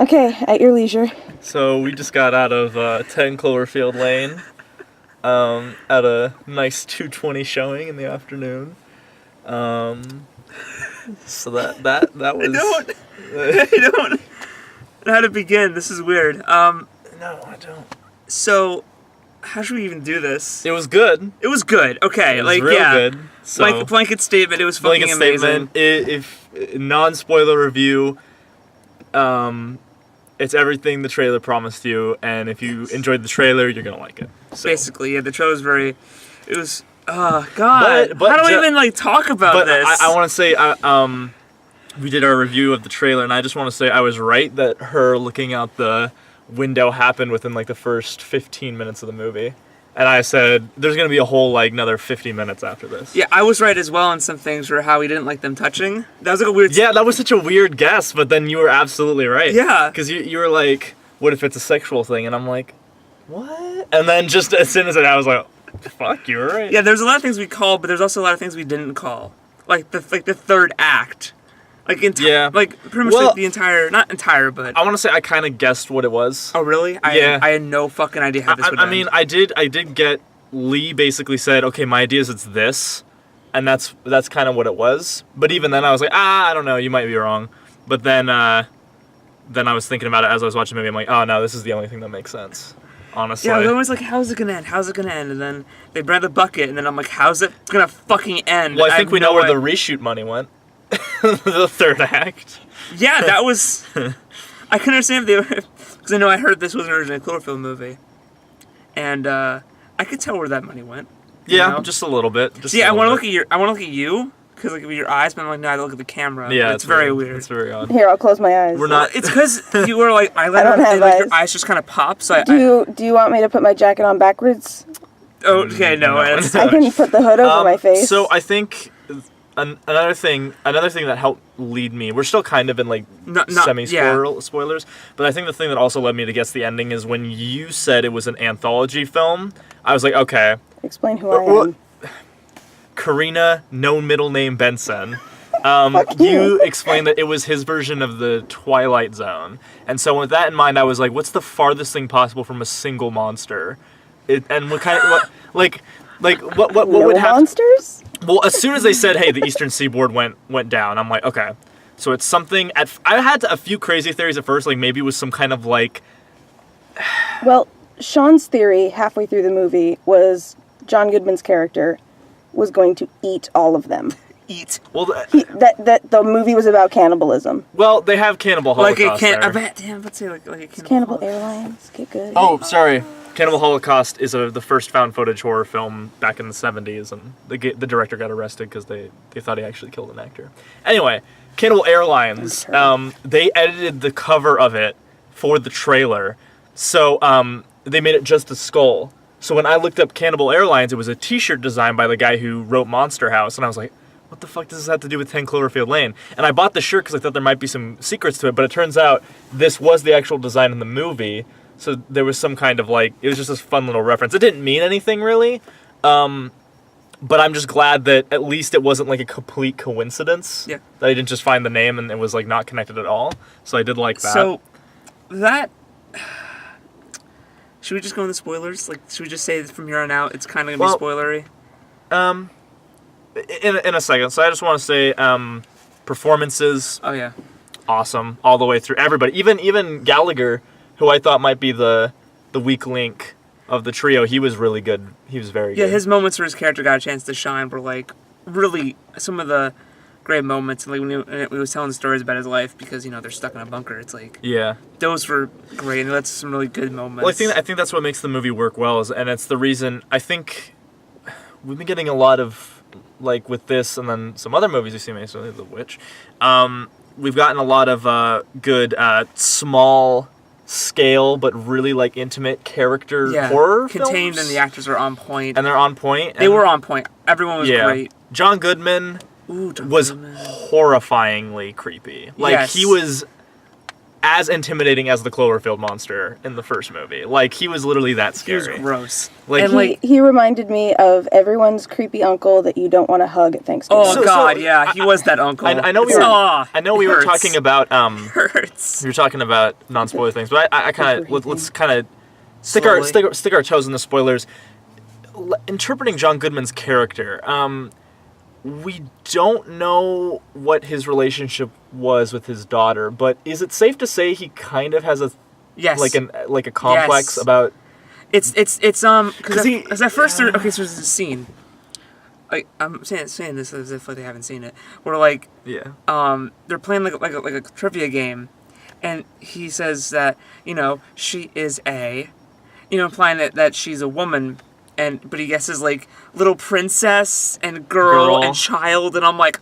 Okay, at your leisure. So we just got out of 10 Cloverfield Lane at a nice 2:20 showing in the afternoon. So that was. I don't know how to begin. This is weird. No, I don't. So, how should we even do this? It was good. It was good. Okay, It was real good. So, blanket statement. It was fucking blanket amazing. statement. If non-spoiler review, it's everything the trailer promised you, and if you enjoyed the trailer, you're gonna like it. So. Basically, yeah. The trailer was very. It was. Oh God. But how do I even talk about this? I want to say, we did our review of the trailer, and I just want to say I was right that her looking out the window happened within the first 15 minutes of the movie. And I said, there's going to be a whole, another 50 minutes after this. Yeah, I was right as well on some things for how he didn't like them touching. That was a weird... Yeah, that was such a weird guess, but then you were absolutely right. Yeah. Because you were like, what if it's a sexual thing? And I'm like, what? And then just as soon as I was like, fuck, you were right. Yeah, there's a lot of things we called, but there's also a lot of things we didn't call. Like the third act. Pretty much the entire... Not entire, but... I want to say I kind of guessed what it was. Oh, really? I had no fucking idea how this would end. I mean, I did get... Lee basically said, okay, my idea is it's this, and that's kind of what it was. But even then I was like, I don't know, you might be wrong. But then I was thinking about it as I was watching the movie. I'm like, oh no, this is the only thing that makes sense. Honestly. Yeah, I was always like, how's it gonna end? How's it gonna end? And then they brought the bucket, and then I'm like, how's it gonna fucking end? Well, I think we know where the reshoot money went. The third act. Yeah, that was... I couldn't understand if they were... Because I know I heard this was an original Cloverfield movie. And, I could tell where that money went. Yeah, just a little bit. I want to look at you, because with your eyes, but I'm like, no, I look at the camera. Yeah, it's very weird. It's very odd. Here, I'll close my eyes. We're not. It's because you were like eyeliner, I don't have and eyes. your eyes just kind of pop. So Do you want me to put my jacket on backwards? Okay, no. I can put the hood over my face. So I think another thing that helped lead me. We're still kind of in spoilers, but I think the thing that also led me to guess the ending is when you said it was an anthology film. I was like, okay. Explain who I am. Karina, no middle name Benson. You explained that it was his version of the Twilight Zone, and so with that in mind, I was like, what's the farthest thing possible from a single monster? And what kind of what would happen? Monsters? Well, as soon as they said, hey, the Eastern Seaboard went down, I'm like, okay. So it's something... I had a few crazy theories at first, maybe it was some kind of Well, Sean's theory halfway through the movie was John Goodman's character was going to eat all of them. Eat. Well, that the movie was about cannibalism. Well, they have Cannibal Holocaust there. Let's say like a Cannibal Airlines. Get good. Oh, sorry. Cannibal Holocaust is the first found footage horror film back in the 70s, and the director got arrested because they thought he actually killed an actor. Anyway, Cannibal Airlines, they edited the cover of it for the trailer, so they made it just a skull. So when I looked up Cannibal Airlines, it was a t-shirt designed by the guy who wrote Monster House, and I was like, what the fuck does this have to do with 10 Cloverfield Lane? And I bought the shirt because I thought there might be some secrets to it, but it turns out this was the actual design in the movie. So there was some kind of it was just this fun little reference. It didn't mean anything really, but I'm just glad that at least it wasn't a complete coincidence. Yeah. That I didn't just find the name and it was not connected at all. So I did like that. So that... Should we just go into spoilers? Should we just say that from here on out it's kind of going to be spoilery? In a second. So I just want to say performances. Oh, yeah. Awesome. All the way through. Everybody. Even Gallagher, who I thought might be the weak link of the trio, he was really good. He was very good. Yeah, his moments where his character got a chance to shine were really some of the great moments. When he was telling stories about his life because they're stuck in a bunker. It's yeah, those were great, and that's some really good moments. Well, I think that's what makes the movie work well, and it's the reason I think we've been getting a lot of with this and then some other movies you've seen recently, The Witch. We've gotten a lot of good small scale but really intimate character horror contained, films. And the actors are on point. And they're on point. They were on point. Everyone was great. John Goodman was horrifyingly creepy. Yes. He was as intimidating as the Cloverfield monster in the first movie. Like, he was literally that He was scary. gross. Like, And, He reminded me of everyone's creepy uncle that you don't want to hug at Thanksgiving. oh God, yeah, he was that uncle. I know we were. I know we were talking about. Hurts. We were talking about non-spoiler things, but I kind of let's kind of stick our toes in the spoilers. Interpreting John Goodman's character, we don't know what his relationship was with his daughter, but is it safe to say he kind of has a like a complex about? It's because at first okay, so there's a scene. Like, I'm saying this as if like they haven't seen it. Where like they're playing like a trivia game, and he says that she is implying that she's a woman. But he guesses like little princess and girl and child, and I'm like,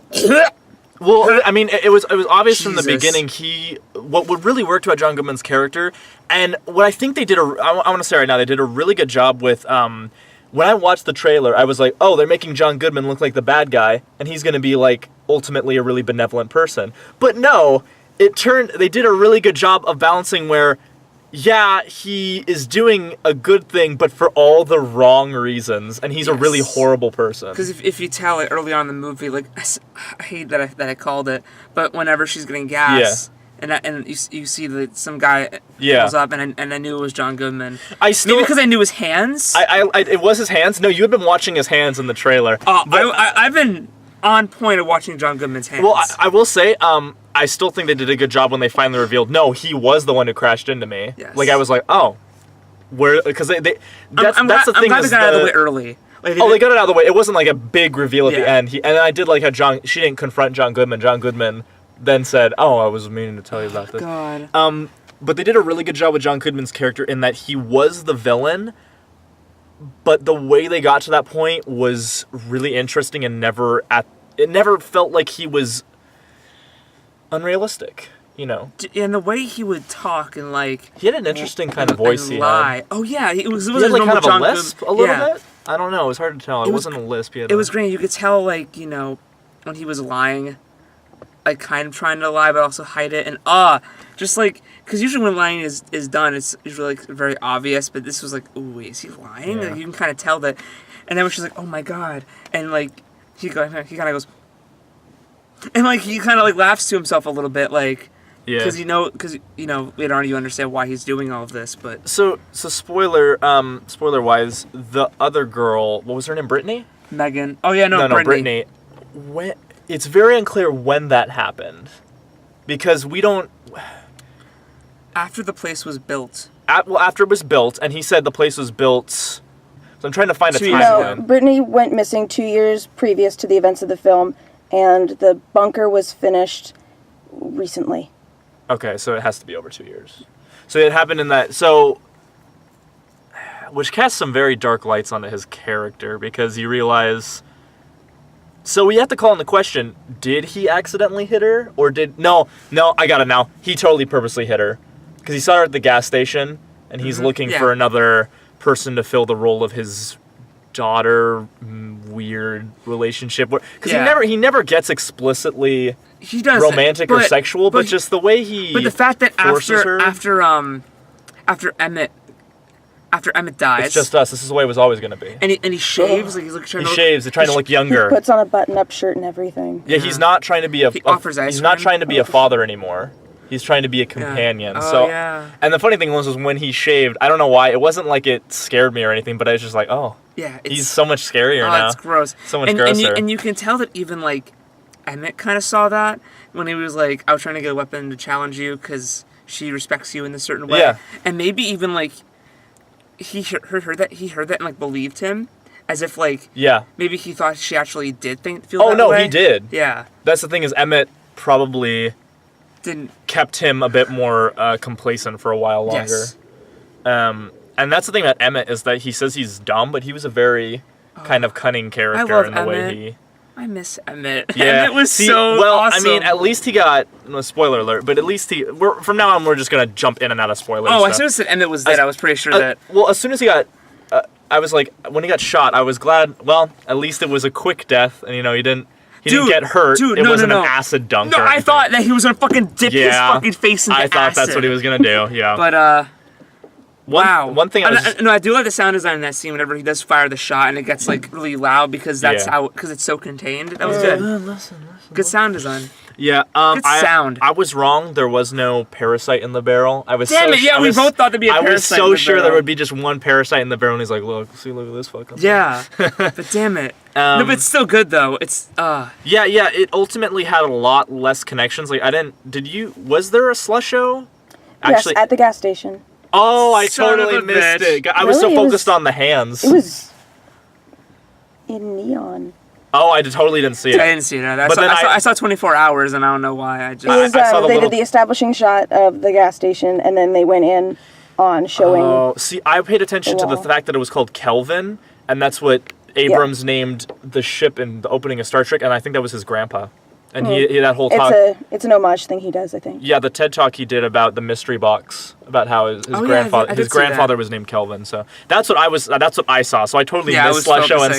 well, I mean, it was obvious from the Jesus. beginning. What really worked about John Goodman's character, and what I think they did I want to say right now, they did a really good job with. When I watched the trailer, I was like, oh, they're making John Goodman look like the bad guy, and he's going to be like ultimately a really benevolent person. But no, they did a really good job of balancing where. Yeah, he is doing a good thing, but for all the wrong reasons, and he's a really horrible person. Because if you tell it early on in the movie, like I hate that I called it, but whenever she's getting gas, and you see that some guy pulls up, and I knew it was John Goodman. Maybe because I knew his hands. It was his hands. No, you had been watching his hands in the trailer. I've been on point of watching John Goodman's hands. Well, I will say, I still think they did a good job when they finally revealed, no, he was the one who crashed into me. Yes. Like, I was like, oh, because that's the thing. I'm glad they got out of the way early. Like, they got it out of the way. It wasn't like a big reveal at the end. And I did like how she didn't confront John Goodman. John Goodman then said, oh, I was meaning to tell you about this. God. But they did a really good job with John Goodman's character in that he was the villain, but the way they got to that point was really interesting and it never felt like he was unrealistic, And the way he would talk and like he had an interesting kind of voice. He lie. Oh yeah, it was he had like kind of John a lisp a little bit. I don't know. It was hard to tell. It wasn't a lisp. It was great. You could tell like when he was lying, like kind of trying to lie but also hide it, and just like because usually when lying is done, it's usually like very obvious. But this was like, ooh, wait, is he lying? Yeah. Like, you can kind of tell that. And then when she's like, oh my God, and like he kind of goes. And like he kind of like laughs to himself a little bit, like because later on you understand why he's doing all of this. But so spoiler wise, the other girl, what was her name? Brittany? Megan. Oh yeah, no, Brittany. It's very unclear when that happened, because we don't. After the place was built. After it was built, and he said the place was built. So I'm trying to find a timeline. No, Brittany went missing 2 years previous to the events of the film. And the bunker was finished recently. Okay, so it has to be over 2 years. So it happened in that. So, which casts some very dark lights onto his character, because you realize. So we have to call in the question: did he accidentally hit her, or did no? I got it now. He totally purposely hit her, because he saw her at the gas station, and he's looking for another person to fill the role of his daughter weird relationship, because he never gets explicitly romantic or sexual, but just the way he the fact that after Emmett dies, it's just us. This is the way it was always going to be. And he shaves, like he's like trying to trying to look younger. He puts on a button-up shirt and everything. Yeah, he's not trying to be he's not trying to be a father anymore. He's trying to be a companion. And the funny thing was when he shaved, I don't know why, it wasn't like it scared me or anything, but I was just like, oh, he's so much scarier now. It's gross. So much grosser. And you can tell that even like Emmett kind of saw that when he was like, I was trying to get a weapon to challenge you because she respects you in a certain way. Yeah. And maybe even like he heard that and like believed him. As if like maybe he thought she actually did feel that way. Oh no, he did. Yeah. That's the thing, is Emmett probably didn't kept him a bit more complacent for a while longer. Yes. And that's the thing about Emmett, is that he says he's dumb, but he was a very kind of cunning character in the way he. I miss Emmett. Yeah. Emmett was awesome. I mean, at least he got spoiler alert, but at least from now on we're just gonna jump in and out of spoilers. Oh, as soon as said Emmett was dead, I was pretty sure that. Well, as soon as he got. I was like, when he got shot, I was glad. Well, at least it was a quick death, and he didn't He didn't get hurt. It wasn't an acid dunk. No, I thought that he was gonna fucking dip his fucking face into acid. I thought that's what he was gonna do. Yeah. But wow. One thing I do like the sound design in that scene whenever he does fire the shot and it gets like really loud because because it's so contained. That was good. Listen. Good sound design. Yeah. Good sound. I was wrong. There was no parasite in the barrel. We both thought there'd be a parasite. I was so sure there would be just one parasite in the barrel, and he's like, look at this fucking thing. Yeah. But damn it. No, but it's still good though. It's Yeah. It ultimately had a lot less connections. Like was there a Slusho? Actually, yes, at the gas station. Oh, I totally missed it. I was so focused on the hands. It was in neon. Oh, I totally didn't see it. I didn't see it. I saw 24 Hours, and I don't know why. I did the establishing shot of the gas station, and then they went in on showing. Oh, see, I paid attention to the fact that it was called Kelvin, and that's what Abrams named the ship in the opening of Star Trek, and I think that was his grandpa. And he that whole talk. It's an homage thing he does, I think. Yeah, the TED talk he did about the mystery box, about how his grandfather was named Kelvin. So that's what I saw. So I totally missed Slusho and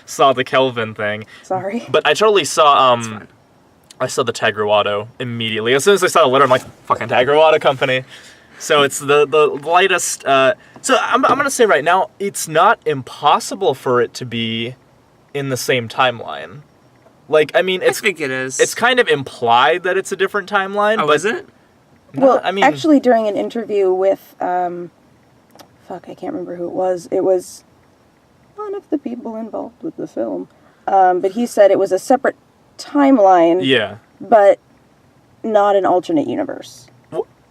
saw the Kelvin thing. Sorry. But I totally saw I saw the Tagruato immediately. As soon as I saw the letter, I'm like, fucking Tagruato company. So it's the lightest. So I'm gonna say right now, it's not impossible for it to be in the same timeline. Like, I mean, I think it is. It's kind of implied that it's a different timeline. Oh, but is it? Well, I mean, actually, during an interview with, I can't remember who it was. It was one of the people involved with the film. But he said it was a separate timeline. Yeah. But not an alternate universe.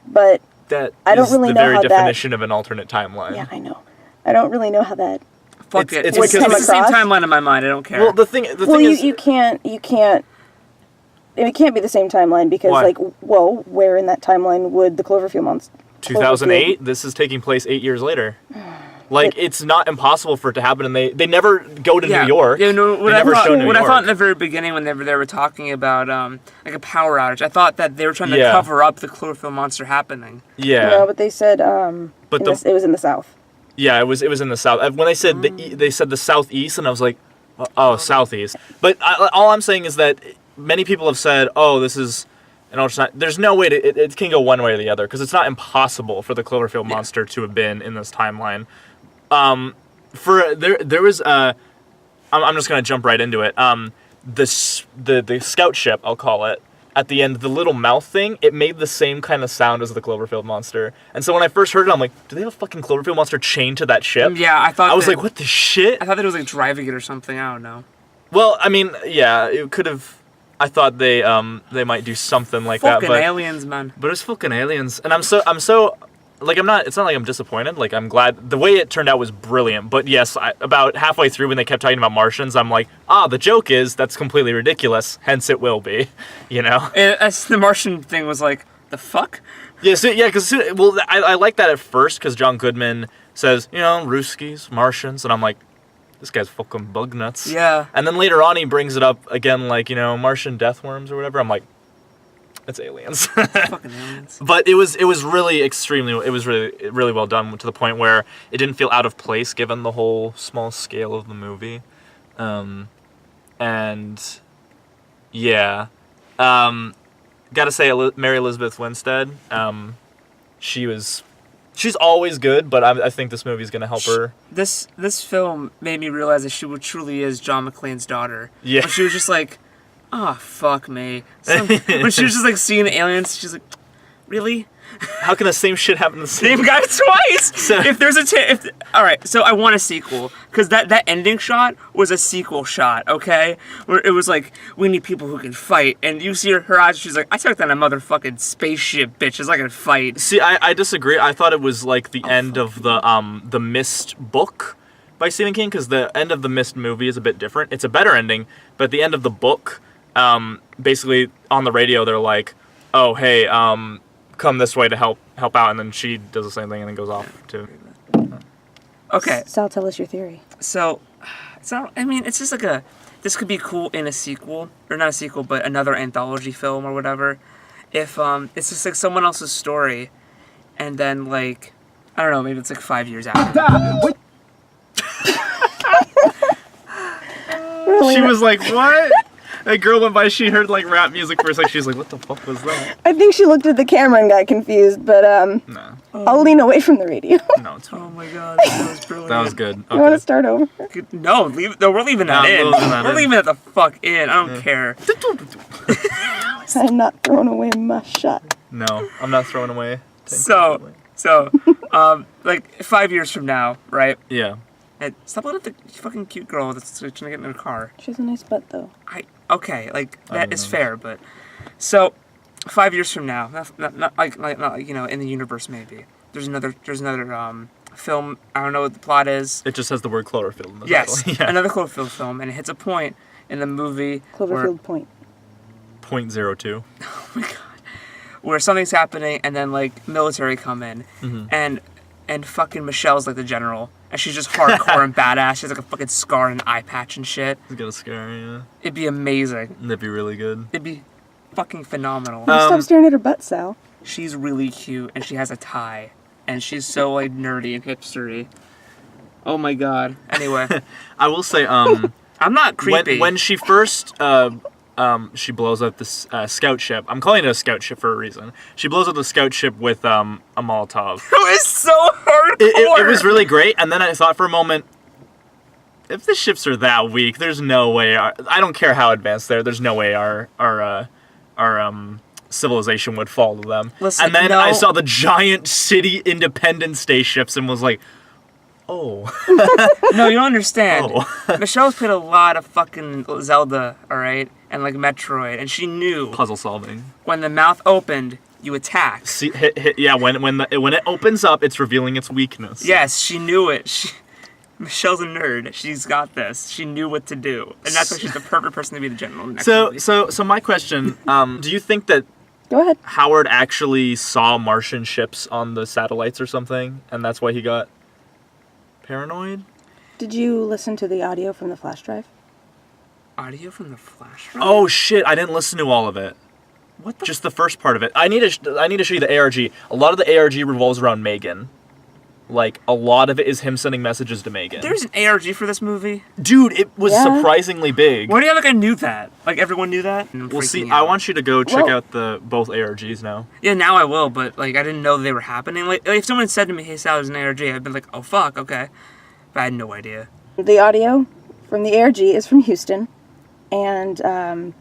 But that I don't really know how the very definition of an alternate timeline. Yeah, I know. I don't really know how that. Fuck it. It's the same timeline in my mind. I don't care. Well, the thing is, you can't. It can't be the same timeline because, where in that timeline would the Cloverfield monster? 2008. This is taking place 8 years later. It's not impossible for it to happen, and they never go to New York. Yeah, no. What I thought in the very beginning when they were talking about a power outage, I thought that they were trying to cover up the Cloverfield monster happening. Yeah. No, but they said it was in the South. Yeah, it was in the South. When they said they said the Southeast, and I was like, oh, Southeast. But all I'm saying is that many people have said, oh, this is an alternate. There's no way it can go one way or the other because it's not impossible for the Cloverfield monster to have been in this timeline. There was I'm just gonna jump right into it. The scout ship, I'll call it. At the end, the little mouth thing, it made the same kind of sound as the Cloverfield monster. And so when I first heard it, I'm like, do they have a fucking Cloverfield monster chained to that ship? Yeah, I was like, what the shit? I thought that it was like driving it or something. I don't know. Well, I mean, yeah, it could have. I thought they might do something like that. Fucking aliens, man. But it's fucking aliens, and I'm so. Like, I'm not, it's not like I'm disappointed. Like, I'm glad. The way it turned out was brilliant. But yes, about halfway through when they kept talking about Martians, I'm like, the joke is that's completely ridiculous. Hence it will be, you know? The Martian thing was like, the fuck? Yeah, because, I like that at first because John Goodman says, Ruskies, Martians. And I'm like, this guy's fucking bug nuts. Yeah. And then later on he brings it up again, like, Martian death worms or whatever. I'm like, it's aliens. Fucking aliens. But it was really really well done to the point where it didn't feel out of place given the whole small scale of the movie. And yeah. Gotta say, Mary Elizabeth Winstead, she's always good, but I think this movie's gonna help her. This film made me realize that she truly is John McClane's daughter. Yeah. When she was just like, oh, fuck me. When she was just like seeing aliens, she's like, really? How can the same shit happen to the same guy twice? So, if there's all right, so I want a sequel because that ending shot was a sequel shot, okay? Where it was like, we need people who can fight, and you see her eyes. She's like, I took that a motherfucking spaceship, bitches. I can fight. See, I disagree. I thought it was like the end of the Mist book by Stephen King because the end of the Mist movie is a bit different. It's a better ending, but at the end of the book, basically on the radio they're like, oh hey, come this way to help out, and then she does the same thing and then goes off to. Okay. Sal, tell us your theory. So, it's not. I mean, it's just like this could be cool in a sequel, or not a sequel, but another anthology film or whatever. If it's just like someone else's story, and then like, I don't know, maybe it's like 5 years after. She was like, what? That girl went by, she heard like rap music for a second. She's like, what the fuck was that? I think she looked at the camera and got confused, but No. I'll lean away from the radio. No, it's fine. Oh my god, that was brilliant. That was good. Okay. You want to start over? No, we're leaving that in. We're leaving it the fuck in. I don't care. I'm not throwing away my shot. No, I'm not throwing away. So, like 5 years from now, right? Yeah. And stop looking at the fucking cute girl that's trying to get in her car. She has a nice butt, though. Okay, like that is fair, but so 5 years from now, not like you know, in the universe maybe. There's another film. I don't know what the plot is. It just has the word Cloverfield in the Yes, title. Yeah. another Cloverfield film, and it hits a point in the movie. Cloverfield Point. .02. Oh my god. Where something's happening, and then like military come in, and fucking Michelle's like the general, and she's just hardcore and badass. She has like a fucking scar and an eye patch and shit. It's got a scare, yeah. It'd be amazing. That'd be really good. It'd be fucking phenomenal. Stop staring at her butt, Sal. She's really cute, and she has a tie, and she's so like nerdy and hipstery. Oh my god. Anyway, I will say, I'm not creepy. when she first she blows up this scout ship. I'm calling it a scout ship for a reason. She blows up the scout ship with a Molotov. It was so hardcore. It was really great, and then I thought for a moment, if the ships are that weak, there's no way. I don't care how advanced they're. There's no way our civilization would fall to them. Listen, and then no. I saw the giant city Independence Day ships and was like, oh. No, you don't understand. Oh. Michelle's played a lot of fucking Zelda, alright? And like Metroid, and she knew Puzzle solving. when the mouth opened, you attack. See, yeah, when it opens up, it's revealing its weakness. Yes, she knew it. Michelle's a nerd. She's got this. She knew what to do, and that's why she's the perfect person to be the general. In the next movie. So my question: do you think that Go ahead. Howard actually saw Martian ships on the satellites or something, and that's why he got paranoid? Did you listen to the audio from the flash drive? Audio from the flash drive? Oh shit! I didn't listen to all of it. What the? Just the first part of it. I need to show you the ARG. A lot of the ARG revolves around Megan. Like, a lot of it is him sending messages to Megan. There's an ARG for this movie? Dude, it was surprisingly big. Why do you have like I knew that? Like everyone knew that? Well, see, I want you to go check out both ARGs now. Yeah, now I will, but like I didn't know they were happening. Like if someone said to me, "Hey, Sal, there's an ARG," I'd been like, "Oh fuck, okay," but I had no idea. The audio from the ARG is from Houston, and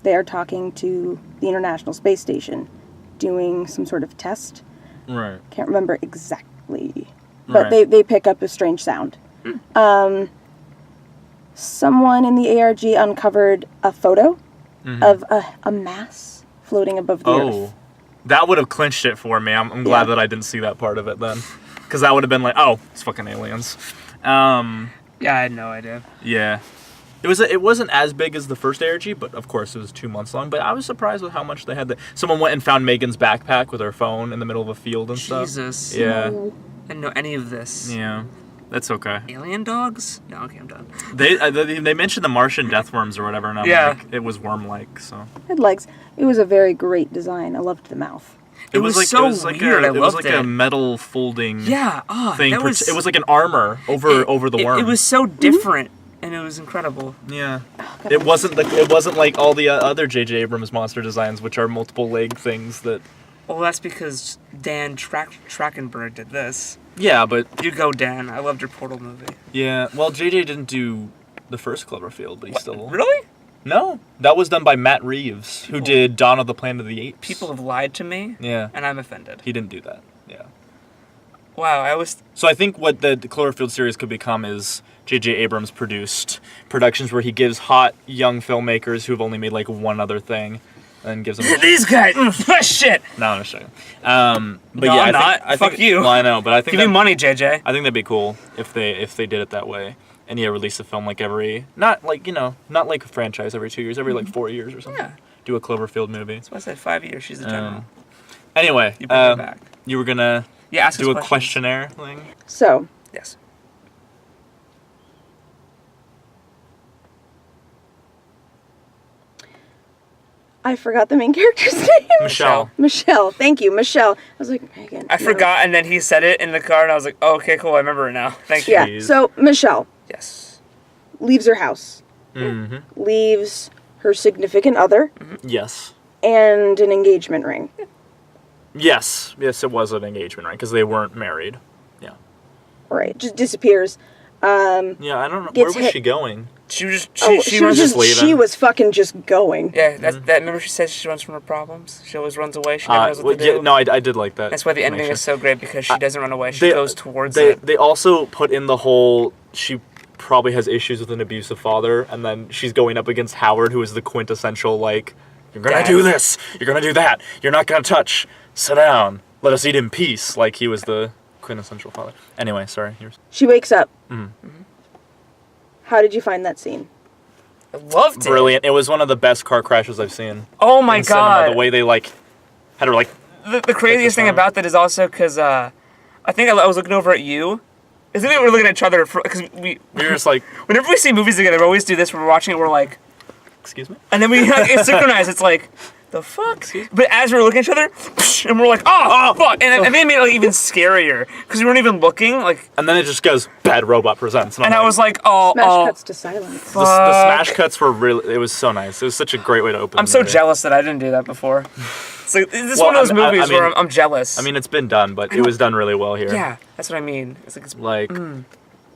they are talking to the International Space Station, doing some sort of test. Right. Can't remember exactly, but they pick up a strange sound. Someone in the ARG uncovered a photo of a mass floating above the Earth. That would have clinched it for me. I'm glad that I didn't see that part of it then. Because that would have been like, oh, it's fucking aliens. Yeah, I had no idea. Yeah. It wasn't as big as the first ARG, but of course it was 2 months long. But I was surprised with how much they had. Someone went and found Megan's backpack with her phone in the middle of a field and stuff. Jesus. Yeah. I didn't know any of this. Yeah. That's okay. Alien dogs? No, okay, I'm done. They mentioned the Martian death worms or whatever, and I'm like, it was worm-like, so. It had legs. It was a very great design. I loved the mouth. It was so weird. I loved it. It was like a metal folding thing. It was like an armor over the worm. It was so different, and it was incredible. Yeah. It wasn't like all the other J.J. Abrams monster designs, which are multiple leg things that. Well, that's because Dan Trachtenberg did this. Yeah, but... You go, Dan. I loved your Portal movie. Yeah, well, J.J. didn't do the first Cloverfield, but he still... Really? No. That was done by Matt Reeves, who did Dawn of the Planet of the Apes. People have lied to me. Yeah. And I'm offended. He didn't do that. Yeah. Wow, So I think what the Cloverfield series could become is J.J. Abrams produced productions where he gives hot young filmmakers who've only made like one other thing, and gives them these guys. Shit. No, I'm just joking. But no, yeah, I'm not. I Fuck think, you. Well, I know, but I think give me money, JJ. I think that'd be cool if they did it that way, and release a film like not like a franchise every 2 years, every like 4 years or something. Yeah. Do a Cloverfield movie. That's why I said 5 years. She's the general. Anyway, You bring her back. You were gonna ask do us a questionnaire thing. So. Yes. I forgot the main character's name. Michelle. Michelle. Thank you, Michelle. I was like, Megan. I forgot, and then he said it in the car, and I was like, oh, okay, cool, I remember it now. Thank you. Yeah, so Michelle Yes. leaves her house. Mm-hmm. Leaves her significant other. Yes. And an engagement ring. Yes, it was an engagement ring because they weren't married. Yeah. Right, just disappears. Yeah, I don't know. Where was she going? She was just leaving. She was fucking just going. Yeah, that. Remember, she says she runs from her problems. She always runs away. She never knows what to do. Yeah, no, I did like that. That's why the ending is so great because she doesn't run away. She goes towards it. They also put in the whole she probably has issues with an abusive father, and then she's going up against Howard, who is the quintessential like, you're gonna do this, you're gonna do that, you're not gonna touch. Sit down. Let us eat in peace. Like he was the quintessential father. Anyway, sorry. She wakes up. How did you find that scene? I loved it. Brilliant. It was one of the best car crashes I've seen. Oh my god. Cinema. The way they like had her like. The craziest thing about that is also because I think I was looking over at you. I think we were looking at each other because we were just like. Whenever we see movies together, we always do this. When we're watching it, we're like. Excuse me. And then we it's synchronized. It's like. The fuck? But as we were looking at each other, and we're like, oh fuck! And then it made it like even scarier because we weren't even looking. Like, and then it just goes, "Bad Robot Presents," and I was like, oh, smash cuts to silence. The smash cuts were really. It was so nice. It was such a great way to open. I'm so jealous that I didn't do that before. It's like this is one of those movies where I'm jealous. I mean, it's been done, but it was done really well here. Yeah, that's what I mean. It's like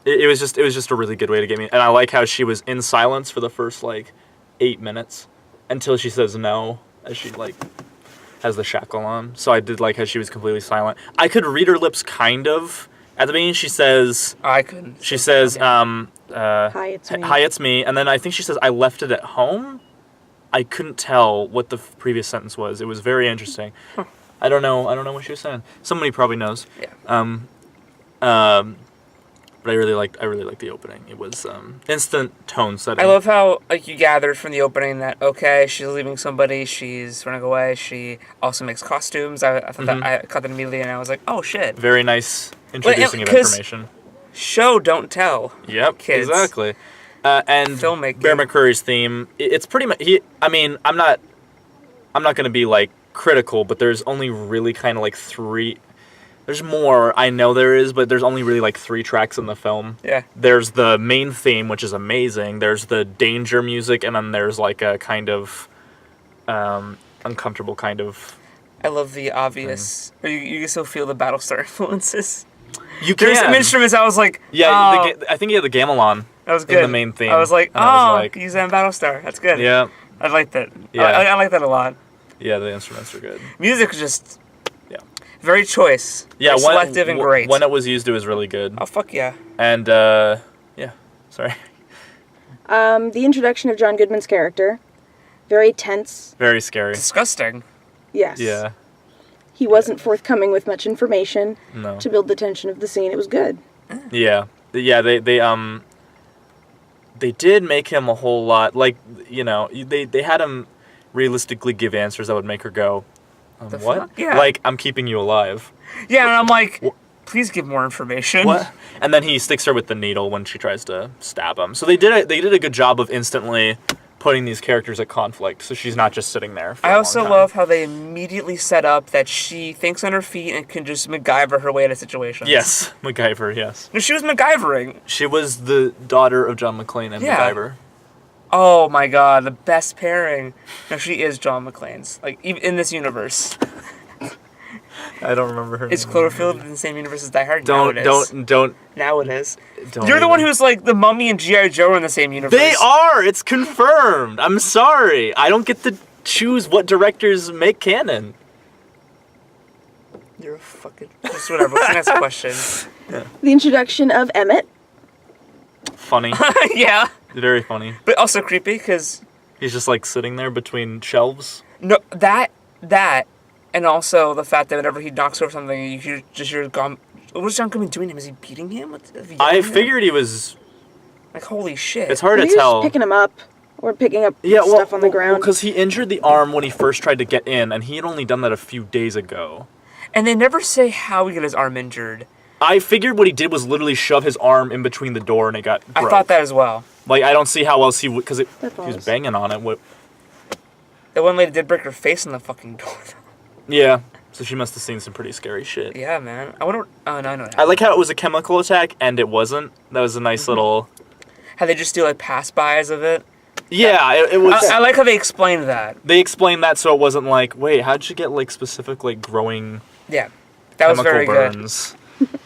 it was just a really good way to get me. And I like how she was in silence for the first like 8 minutes until she says no. As she like has the shackle on, so I did like how she was completely silent. I could read her lips kind of at the beginning. She says, "I couldn't." She says, "Hi, it's me." Hi, it's me. And then I think she says, "I left it at home." I couldn't tell what the previous sentence was. It was very interesting. Huh. I don't know what she was saying. Somebody probably knows. Yeah. But I really liked the opening. It was instant tone setting. I love how like you gathered from the opening that okay, she's leaving somebody, she's running away. She also makes costumes. I thought that I caught that immediately, and I was like, oh shit. Very nice introducing of information. Show don't tell. Yep, kids. Exactly. And filmmaking. Bear McCreary's theme. It's pretty much. I'm not going to be like critical, but there's only really kind of like 3. There's more, I know there is, but there's only really like 3 tracks in the film. Yeah. There's the main theme, which is amazing. There's the danger music, and then there's like a kind of uncomfortable kind of. I love the obvious. Or you can still feel the Battlestar influences. You can. There's some instruments. I was like, yeah, I think he had the gamelan. That was good. In the main theme. I was like, use that in Battlestar. That's good. Yeah. I liked that. Yeah. I like that a lot. Yeah, the instruments are good. Music was just. Very choice. Yeah, very selective and great. When it was used, it was really good. Oh, fuck yeah. And, yeah, sorry. The introduction of John Goodman's character, very tense. Very scary. Disgusting. Yes. Yeah. He wasn't forthcoming with much information to build the tension of the scene. It was good. Yeah. Yeah, they did make him a whole lot, like, they had him realistically give answers that would make her go, what? Fuck? Yeah. Like, I'm keeping you alive. Yeah, and I'm like, please give more information. What? And then he sticks her with the needle when she tries to stab him. So they did a good job of instantly putting these characters at conflict, so she's not just sitting there for I a also long time. love how they immediately set up that she thinks on her feet and can just MacGyver her way out of situations. Yes, MacGyver, yes. No, she was MacGyvering. She was the daughter of John McClane and MacGyver. Oh my god, the best pairing. No, she is John McClane's. Like, even in this universe. I don't remember her Is name. Cloverfield in the same universe as Die Hard? Don't. Now it is. Don't You're the even. one who's like, the Mummy and G.I. Joe are in the same universe. They are! It's confirmed! I'm sorry. I don't get to choose what directors make canon. You're a fucking... Just whatever. What's the next question? Yeah. The introduction of Emmett. Funny. Yeah. Very funny. But also creepy, because... He's just like sitting there between shelves. No, that, and also the fact that whenever he knocks over something, you just hear What was John Goodman doing to him? Is he beating him? I figured he was... Like, holy shit. It's hard to Maybe tell. Just picking him up. Or picking up stuff on the ground. Because he injured the arm when he first tried to get in, and he had only done that a few days ago. And they never say how he got his arm injured. I figured what he did was literally shove his arm in between the door and it got broke. I thought that as well. Like, I don't see how else he would, because he was banging on it. The one lady did break her face in the fucking door. Yeah, so she must have seen some pretty scary shit. Yeah, man. I wonder. Oh, no, I know what I like how it was a chemical attack and it wasn't. That was a nice little... How they just do, like, pass-bys of it. Yeah, it was. I like how they explained that. They explained that so it wasn't like, wait, how'd you get like specific like growing? Yeah, that was very burns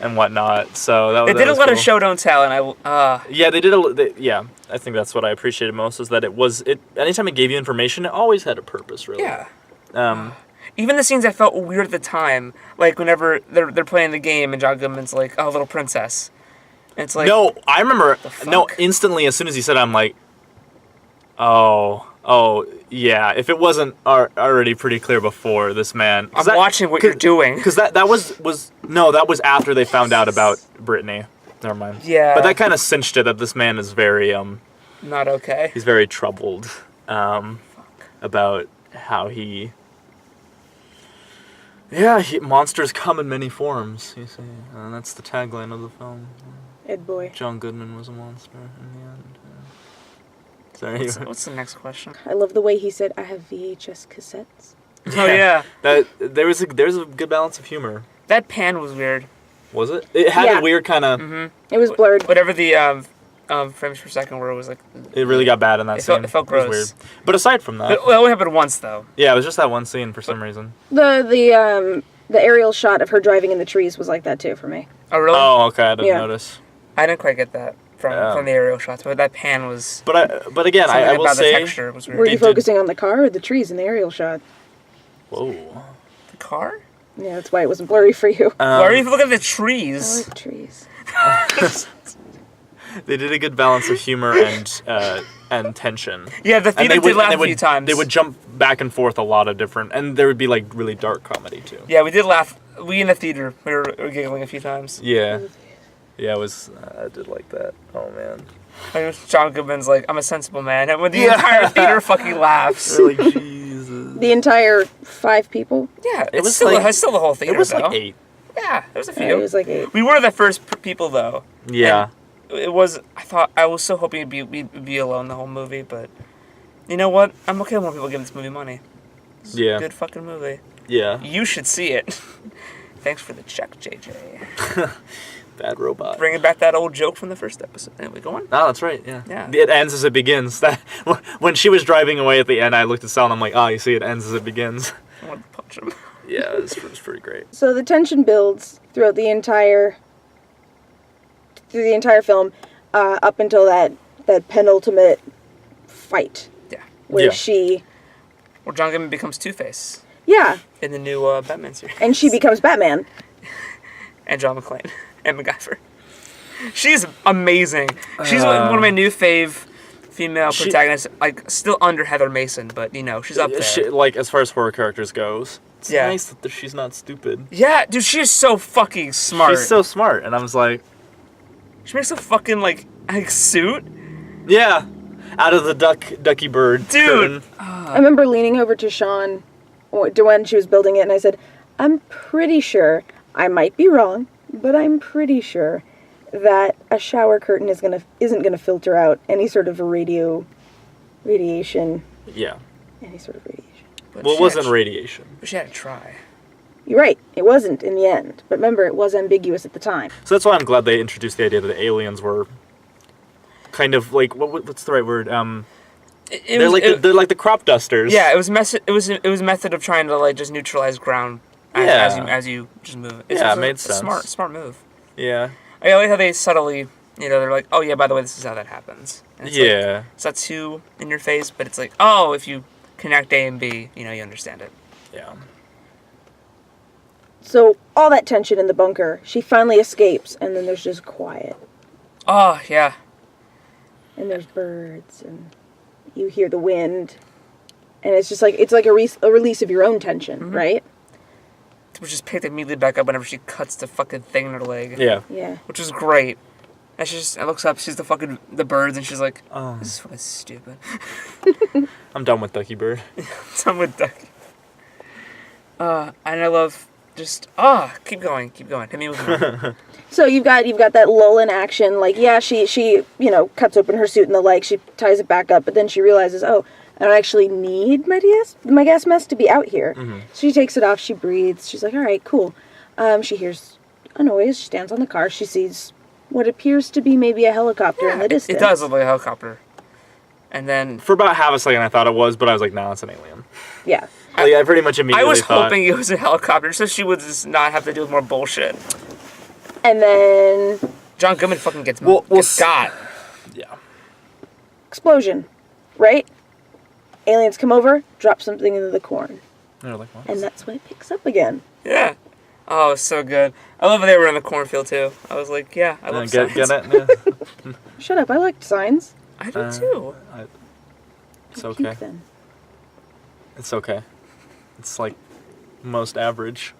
and whatnot. So that they that did was a lot cool. of show don't tell, and Yeah, they did yeah, I think that's what I appreciated most is that it. Anytime it gave you information, it always had a purpose, really. Yeah. Even the scenes that felt weird at the time, like whenever they're playing the game and John Goodman's like, "Oh, little princess," and it's like, no, I remember. No, instantly as soon as he said, it, I'm like, oh, yeah. If it wasn't already pretty clear before, this man. I'm watching what you're doing. Because that was after they found out about Brittany. Never mind. Yeah. But that kind of cinched it that this man is very not okay. He's very troubled about how he. Yeah, monsters come in many forms, you see. And that's the tagline of the film. Ed boy. John Goodman was a monster in the end. Sorry. What's the next question? I love the way he said, I have VHS cassettes. Oh, yeah. There's a good balance of humor. That pan was weird. Was it? It had a weird kind of... Mm-hmm. It was blurred. Whatever the frames per second where it was like... It really got bad in that scene. It felt gross. It was weird. But aside from that... It only happened once, though. Yeah, it was just that one scene for some reason. The aerial shot of her driving in the trees was like that, too, for me. Oh, really? Oh, okay. I didn't notice. I didn't quite get that from the aerial shots, but that pan was... But again, I will say... the texture was weird. Were you focusing on the car or the trees in the aerial shot? Whoa. The car? Yeah, that's why it wasn't blurry for you. Why are you looking at the trees? I like trees. They did a good balance of humor and tension. Yeah, the theater did laugh a few times. They would jump back and forth a lot of different... And there would be, like, really dark comedy, too. Yeah, we did laugh. We in the theater, we were giggling a few times. Yeah. Yeah, I did like that. Oh, man. Like John Goodman's like, I'm a sensible man. And when the entire theater fucking laughs. They're like, Jesus. The entire 5 people? Yeah, it's still the whole theater, It was though. like 8. Yeah, there was a few. It was like 8. We were the first people, though. Yeah. And it was, I was so hoping we'd be alone the whole movie, but you know what? I'm okay with more people giving this movie money. It's a good fucking movie. Yeah. You should see it. Thanks for the check, JJ. Bad robot. Bringing back that old joke from the first episode. Anyway, go on. Oh, that's right, yeah. Yeah. It ends as it begins. That when she was driving away at the end, I looked at Sal and I'm like, you see, it ends as it begins. I wanted to punch him. Yeah, it was pretty great. So the tension builds throughout the entire film, up until that penultimate fight. Yeah. Where where John Goodman becomes Two-Face. Yeah. In the new Batman series. And she becomes Batman. And John McClane. And MacGyver. She's amazing. She's one of my new fave female protagonists. Like, still under Heather Mason, but, she's up there. Like, as far as horror characters goes, it's nice that she's not stupid. Yeah, dude, she is so fucking smart. She's so smart, and I was like... She makes a fucking, like suit? Yeah. Out of the ducky bird. Dude! I remember leaning over to Sean when she was building it, and I said, I'm pretty sure, I might be wrong, but I'm pretty sure that a shower curtain isn't gonna filter out any sort of radiation. Yeah. Any sort of radiation. But it wasn't radiation. But she had to try. You're right, it wasn't in the end. But remember, it was ambiguous at the time. So that's why I'm glad they introduced the idea that the aliens were kind of like, what's the right word? They're like the crop dusters. Yeah, it was a method of trying to like just neutralize ground as you just move. It made sense. Smart move. Yeah. I like how they subtly, they're like, oh yeah, by the way, this is how that happens. And it's like, it's not too in your face, but it's like, oh, if you connect A and B, you understand it. Yeah. So all that tension in the bunker, she finally escapes, and then there's just quiet. Oh yeah. And there's birds, and you hear the wind, and it's like a release of your own tension, right? Which just picked immediately back up whenever she cuts the fucking thing in her leg. Yeah. Yeah. Which is great. And she just looks up, sees the birds, and she's like, this is fucking stupid. I'm done with Ducky Bird. Done with Ducky. And I love just keep going. Hit me with more. So you've got that lull in action, like she cuts open her suit in the leg, she ties it back up, but then she realizes, I don't actually need my gas mask to be out here. Mm-hmm. So she takes it off, she breathes, she's like, all right, cool. She hears a noise, she stands on the car, she sees what appears to be maybe a helicopter in the distance. It does look like a helicopter. And then for about half a second I thought it was, but I was like, no, it's an alien. Yeah. Like, I pretty much immediately I was thought, hoping it was a helicopter so she would just not have to deal with more bullshit. And then John Goodman fucking gets got. Yeah. Explosion, right? Aliens come over, drop something into the corn. They're like, what? And that's when it picks up again. Yeah. Oh, it's so good. I love when they were in the cornfield too. I was like, yeah, I love signs. Get it? Yeah. Shut up, I liked signs. I do too. It's okay. Puke, then. It's okay. It's like most average.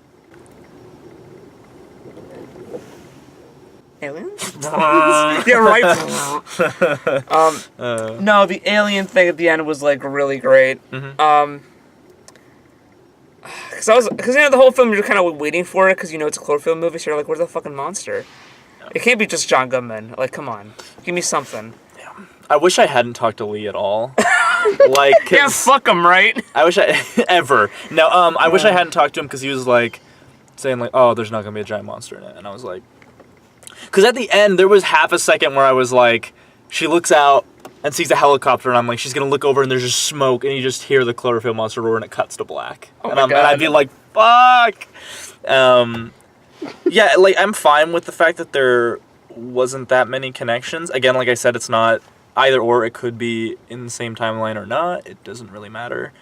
Aliens? Yeah, right. No, the alien thing at the end was like really great. Mm-hmm. Because the whole film you're kind of waiting for it because it's a Cloverfield movie, so you're like, where's the fucking monster? It can't be just John Goodman. Like, come on, give me something. Yeah. I wish I hadn't talked to Lee at all. Like, yeah, fuck him, right? I wish I ever. No, I wish I hadn't talked to him because he was like saying like, oh, there's not gonna be a giant monster in it, and I was like, because at the end there was half a second where I was like, she looks out and sees a helicopter, and I'm like, she's gonna look over and there's just smoke, and you just hear the Cloverfield monster roar, and it cuts to black. Oh and my God. And I'd be like, fuck. Yeah, like I'm fine with the fact that there wasn't that many connections. Again, like I said, it's not either or. It could be in the same timeline or not. It doesn't really matter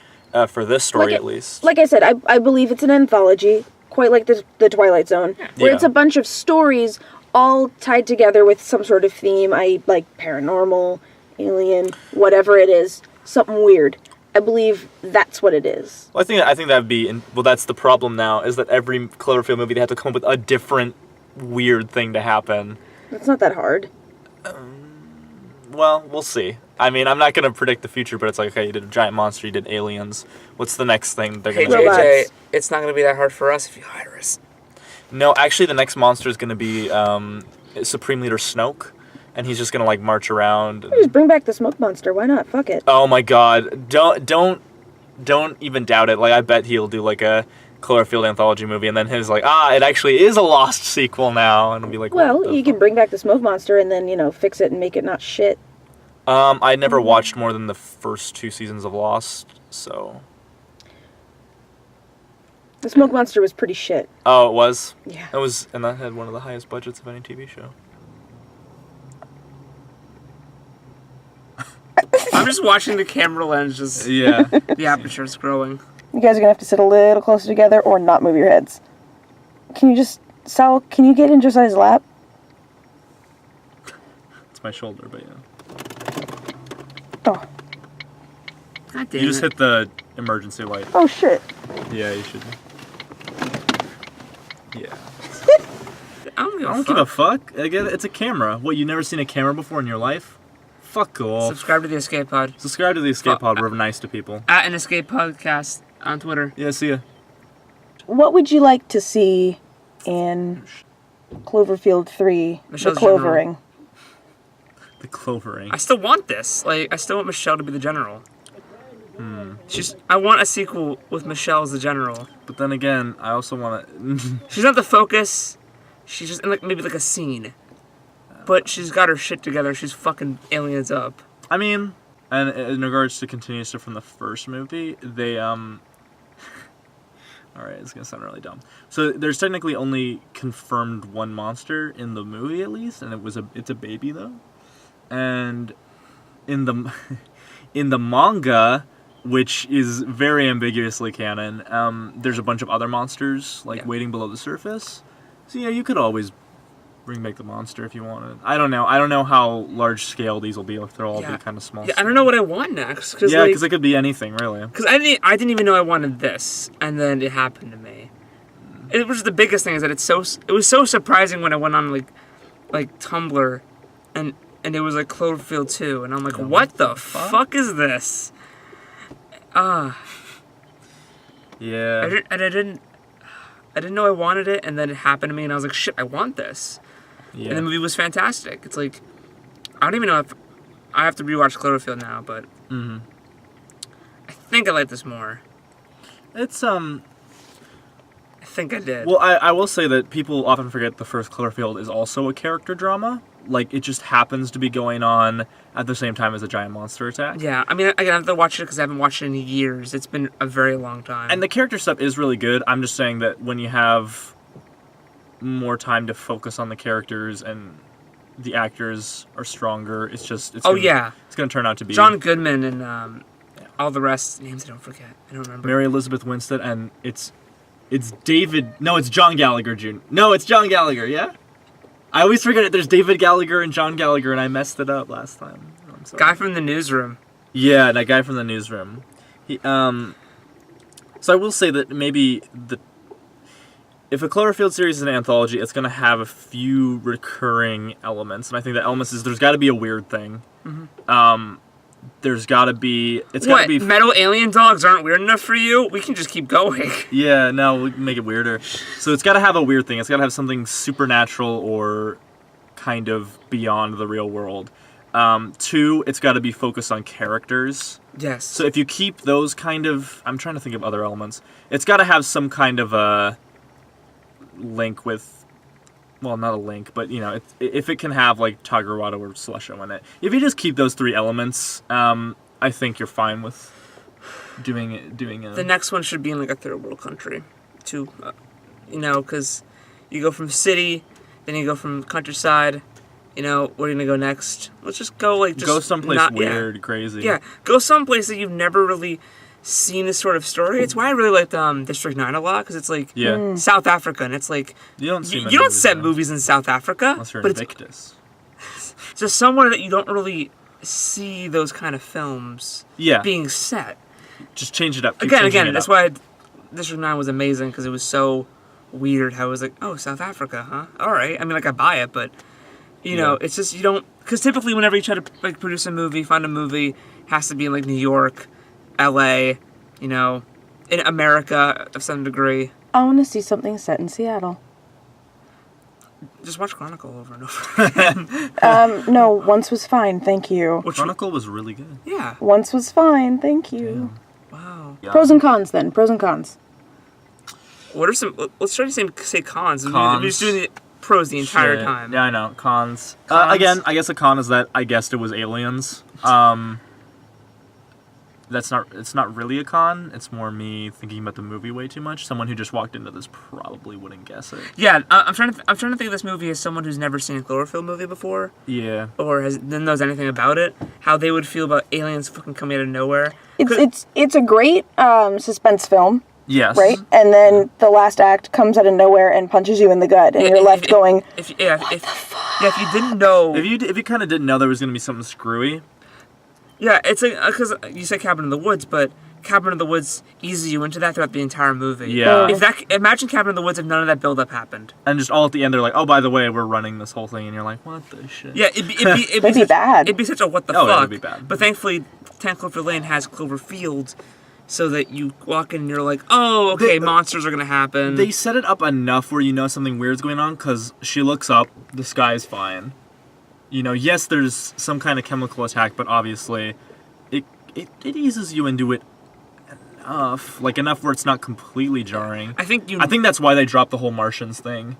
for this story, at least. Like I said, I believe it's an anthology, quite like the Twilight Zone, where it's a bunch of stories all tied together with some sort of theme, i.e. like paranormal, alien, whatever it is, something weird. I believe that's what it is. Well, I think that'd be that's the problem now, is that every Cloverfield movie they have to come up with a different weird thing to happen. It's not that hard. Well, we'll see. I mean, I'm not going to predict the future, but it's like, okay, you did a giant monster, you did aliens. What's the next thing they're going to do? Hey, JJ, it's not going to be that hard for us if you hire us. No, actually, the next monster is going to be Supreme Leader Snoke, and he's just going to, like, march around. Just bring back the smoke monster. Why not? Fuck it. Oh, my God. Don't even doubt it. Like, I bet he'll do, like, a Cloverfield anthology movie, and then his like, it actually is a Lost sequel now, and it'll be like, well, you can bring back the smoke monster and then fix it and make it not shit. I never watched more than the first 2 seasons of Lost, so the smoke monster was pretty shit. Oh, it was. Yeah. It was, and that had one of the highest budgets of any TV show. I'm just watching the camera lens just the aperture's growing. You guys are gonna have to sit a little closer together or not move your heads. Sal, can you get in Josiah's lap? It's my shoulder, but yeah. Oh. God damn You just hit the emergency light. Oh shit. Yeah, you should. Yeah. I don't give a fuck. Again, it's a camera. What, you never seen a camera before in your life? Fuck off. Subscribe to the Escape Pod. Subscribe to the Escape Pod. We're nice to people. At an Escape Podcast on Twitter. Yeah, see ya. What would you like to see in Cloverfield 3, Michelle's the Clovering? The Clovering. I still want this. Like, I still want Michelle to be the general. I want a sequel with Michelle as the general. But then again, I also want to... She's not the focus. She's just in maybe a scene. But she's got her shit together. She's fucking aliens up. I mean, and in regards to continuing stuff from the first movie, they, Alright, it's gonna sound really dumb. So there's technically only confirmed one monster in the movie, at least, and it's a baby, though. And in the manga, which is very ambiguously canon, there's a bunch of other monsters, waiting below the surface. So yeah, you could always bring back the monster if you wanted. I don't know how large scale these will be, if they'll all be kind of small. Yeah, I don't know what I want next. Because it could be anything, really. Because I didn't even know I wanted this, and then it happened to me. It was the biggest thing is that it was so surprising when I went on like Tumblr, and it was like Cloverfield 2, and I'm like, what the fuck is this? Yeah. I didn't know I wanted it, and then it happened to me, and I was like, shit, I want this. Yeah. And the movie was fantastic. It's like, I don't even know if I have to rewatch Cloverfield now, but I think I like this more. It's I think I did. Well, I will say that people often forget the first Cloverfield is also a character drama. like it just happens to be going on at the same time as a giant monster attack. Yeah, I mean, I have to watch it because I haven't watched it in years. It's been a very long time. And the character stuff is really good. I'm just saying that when you have more time to focus on the characters and the actors are stronger, it's gonna turn out to be John Goodman and all the rest names I don't forget. I don't remember. Mary Elizabeth Winstead, and it's David. No, it's John Gallagher Jr. No, it's John Gallagher. Yeah, I always forget it. There's David Gallagher and John Gallagher, and I messed it up last time. I'm sorry. Guy from the Newsroom. Yeah, that guy from the Newsroom. He So I will say that maybe if a Cloverfield series is an anthology, it's going to have a few recurring elements, and I think the elements is there's got to be a weird thing. Mm-hmm. There's got to be... metal alien dogs aren't weird enough for you? We can just keep going. Yeah, no, we can make it weirder. So it's got to have a weird thing. It's got to have something supernatural or kind of beyond the real world. 2, it's got to be focused on characters. Yes. So if you keep those kind of... I'm trying to think of other elements. It's got to have some kind of a link with... Well, not a link, but, if it can have, like, Tagarwado or Slusho in it. If you just keep those 3 elements, I think you're fine with doing it. The next one should be in, like, a third world country, too. Because you go from city, then you go from countryside, where are you going to go next? Let's just go, like, go someplace weird, crazy. Yeah, go someplace that you've never really seen this sort of story. It's why I really liked District 9 a lot, because it's like South Africa, and it's like you don't set movies in South Africa, unless you're Invictus. It's just somewhere that you don't really see those kind of films being set. Just change it up. Again, that's why District 9 was amazing, because it was so weird how it was like, oh, South Africa, huh? All right. I mean, like, I buy it, but it's just you don't, because typically whenever you try to like produce a movie, find a movie, it has to be in like New York, LA, in America of some degree. I want to see something set in Seattle. Just watch Chronicle over and over. No, Once Was Fine, thank you. Chronicle was really good. Yeah. Once Was Fine, thank you. Yeah. Wow. Yeah. Pros and cons then. Pros and cons. What are some... Let's try to say cons. We're just doing the pros the entire time. Yeah, I know. Cons. Again, I guess a con is that I guessed it was aliens. It's not really a con. It's more me thinking about the movie way too much. Someone who just walked into this probably wouldn't guess it. Yeah, I'm trying to think of this movie as someone who's never seen a Cloverfield movie before. Yeah. Or knows anything about it. How they would feel about aliens fucking coming out of nowhere. It's a great suspense film. Yes. Right? And then the last act comes out of nowhere and punches you in the gut, and you're left going, what the fuck? Yeah, if you didn't know... If you kind of didn't know there was going to be something screwy... Yeah, it's like, because you said Cabin in the Woods, but Cabin in the Woods eases you into that throughout the entire movie. Yeah. Imagine Cabin in the Woods if none of that build-up happened. And just all at the end, they're like, oh, by the way, we're running this whole thing, and you're like, what the shit? Yeah, it'd be bad. It'd be such a what the fuck. Yeah, it'd be bad. But thankfully, 10 Cloverfield Lane has Cloverfield, so that you walk in and you're like, oh, okay, monsters are gonna happen. They set it up enough where you know something weird's going on, because she looks up, the sky's fine. Yes, there's some kind of chemical attack, but obviously... It eases you into it enough where it's not completely jarring. I think that's why they dropped the whole Martians thing.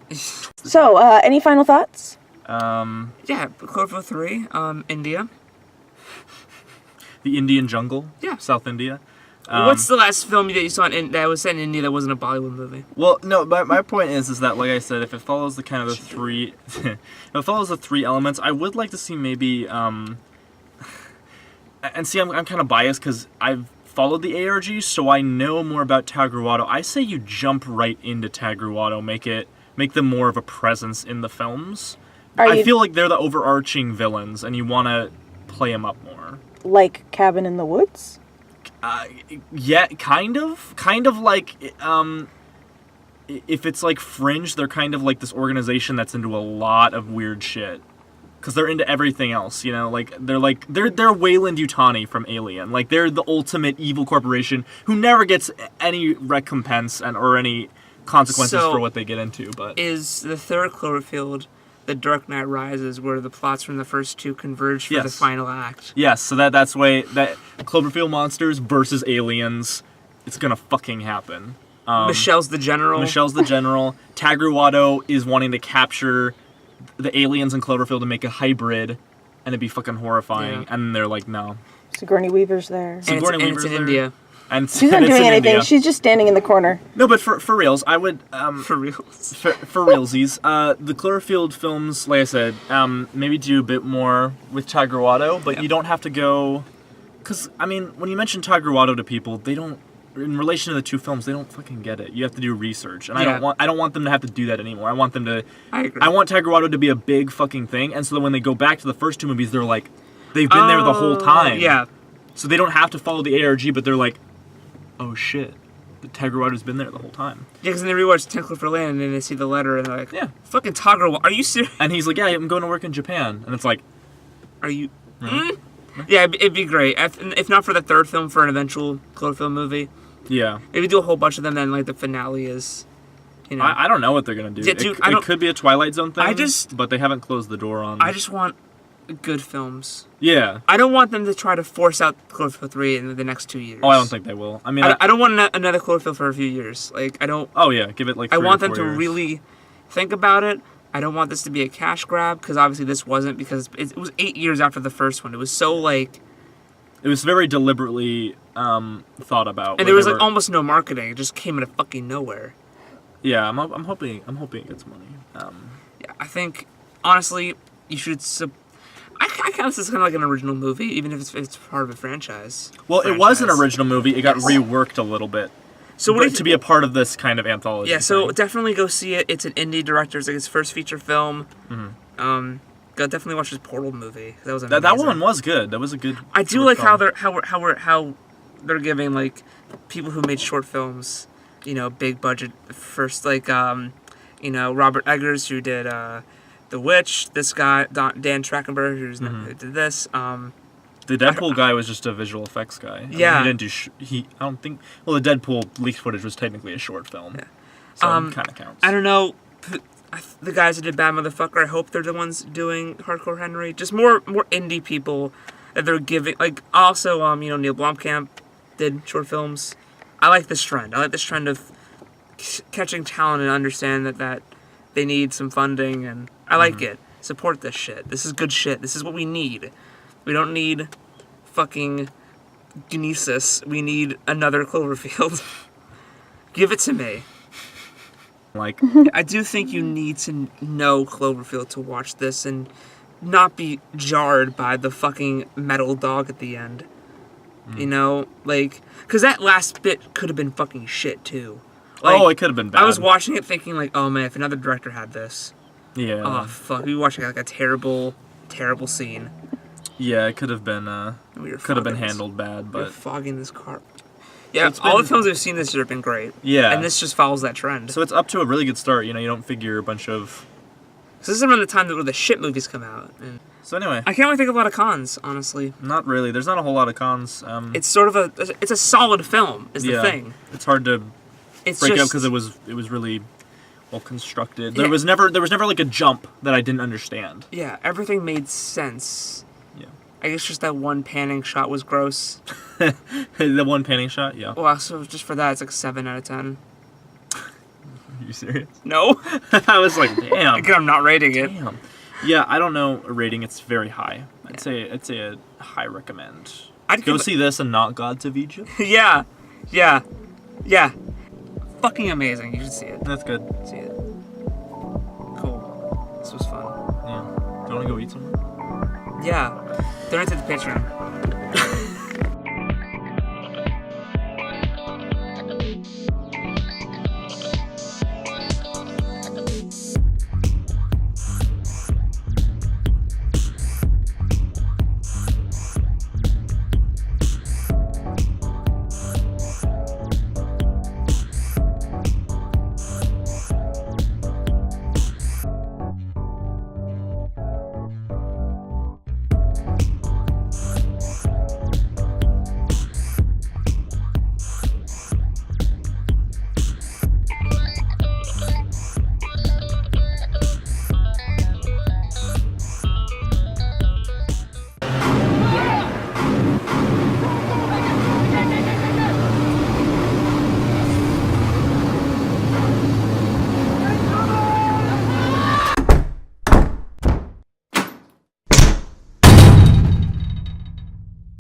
So, any final thoughts? Yeah, Cloverfield 3, India. The Indian jungle? Yeah. South India. What's the last film that you saw that was set in India that wasn't a Bollywood movie? Well, no, my point is that, like I said, if it follows the kind of the three... if it follows the 3 elements, I would like to see maybe... And see, I'm kind of biased because I've followed the ARG, so I know more about Tagarwado. I say you jump right into Tagarwado, make them more of a presence in the films. I feel like they're the overarching villains, and you want to play them up more. Like Cabin in the Woods? Yeah, kind of like, if it's like Fringe, they're kind of like this organization that's into a lot of weird shit. Because they're into everything else, they're Wayland Yutani from Alien. Like, they're the ultimate evil corporation who never gets any recompense or any consequences for what they get into. But is the third Cloverfield The Dark Knight Rises, where the plots from the first 2 converge for the final act? Yes, so that's way that Cloverfield monsters versus aliens, it's gonna fucking happen. Michelle's the general. Tagarwado is wanting to capture the aliens in Cloverfield to make a hybrid, and it'd be fucking horrifying. Yeah. And they're like, no. Sigourney Weaver's there. And it's in India. And she's not doing anything. India. She's just standing in the corner. No, but for reals, I would for reals. For realsies, the Cloverfield films, like I said, maybe do a bit more with Tiger Watto, but you don't have to go, because I mean, when you mention Tiger Watto to people, they don't, in relation to the two films, they don't fucking get it. You have to do research, and I don't want them to have to do that anymore. I want them to. I agree. I want Tiger Watto to be a big fucking thing, and so that when they go back to the first two movies, they're like, they've been there the whole time. Yeah. So they don't have to follow the ARG, but they're like, oh shit, the Tiger Watto's been there the whole time. Yeah, because then they rewatch Cloverfield Lane and then they see the letter and they're like, yeah, fucking Tiger Watto, are you serious? And he's like, yeah, I'm going to work in Japan. And it's like, are you? really? Yeah, it'd be great. If not for the third film, for an eventual Cloverfield movie. Yeah. Maybe do a whole bunch of them, then like the finale is, you know. I don't know what they're going to do. Yeah, dude, it could be a Twilight Zone thing, but they haven't closed the door on... I just want good films. Yeah. I don't want them to try to force out Cloverfield 3 in the next 2 years. Oh, I don't think they will. I mean, I don't want another Cloverfield for a few years. Like, I don't... Oh, yeah, give it like 3 I want or 4 them to years. really think about it. I don't want this to be a cash grab, because obviously this wasn't, because it was 8 years after the first one. It was so, like... It was very deliberately thought about. And there was, like, almost no marketing. It just came out of fucking nowhere. Yeah, I'm hoping it gets money. Yeah, I think, honestly, you should... I count this as kind of like an original movie, even if it's part of a franchise. Well, it was an original movie. It got reworked a little bit. So to be a part of this kind of anthology. Yeah, so definitely go see it. It's an indie director. It's like his first feature film. Mm-hmm. Go definitely watch his Portal movie. That was amazing. That one was good. That was a good. I do like how they're giving like people who made short films, you know, big budget first, like you know, Robert Eggers, who did The Witch. This guy Dan Trachtenberg, who did this. The Deadpool guy was just a visual effects guy. Yeah. He didn't do... I don't think... Well, the Deadpool leaked footage was technically a short film. Yeah. So it kind of counts. I don't know. The guys who did Bad Motherfucker, I hope they're the ones doing Hardcore Henry. Just more indie people that they're giving... Like, also, you know, Neil Blomkamp did short films. I like this trend. I like this trend of catching talent and understand that they need some funding, and I like it. Support this shit. This is good shit. This is what we need. We don't need fucking Gnesis. We need another Cloverfield. Give it to me. Like, I do think you need to know Cloverfield to watch this and not be jarred by the fucking metal dog at the end. You know? Like, because that last bit could have been fucking shit, too. Like, it could have been bad. I was watching it thinking, like, oh man, if another director had this. Yeah. Oh, fuck. We were watching, like, a terrible, terrible scene. Yeah, it could have been, handled bad, We're but... fogging this car. Yeah, all the films I've seen this year have been great. Yeah. And this just follows that trend. So it's up to a really good start, you know, you don't figure a bunch of... So this is around the time that the shit movies come out. And so anyway. I can't really think of a lot of cons, honestly. Not really. There's not a whole lot of cons. It's sort of it's a solid film, is the thing. It's hard to break up because it was really well constructed. There was never like a jump that I didn't understand. Yeah, everything made sense. Yeah. I guess just that one panning shot was gross. The one panning shot, yeah. Well, so just for that, it's like 7 out of 10. Are you serious? No. I was like, damn. Again, I'm not rating it. Damn. Yeah, I don't know a rating. It's very high. I'd say a high recommend. I'd go see this and not Gods of Egypt. Yeah. Fucking amazing. You should see it. That's good. See it. Cool. This was fun. Yeah. Do you want to go eat somewhere? Yeah. Donate to the Patreon.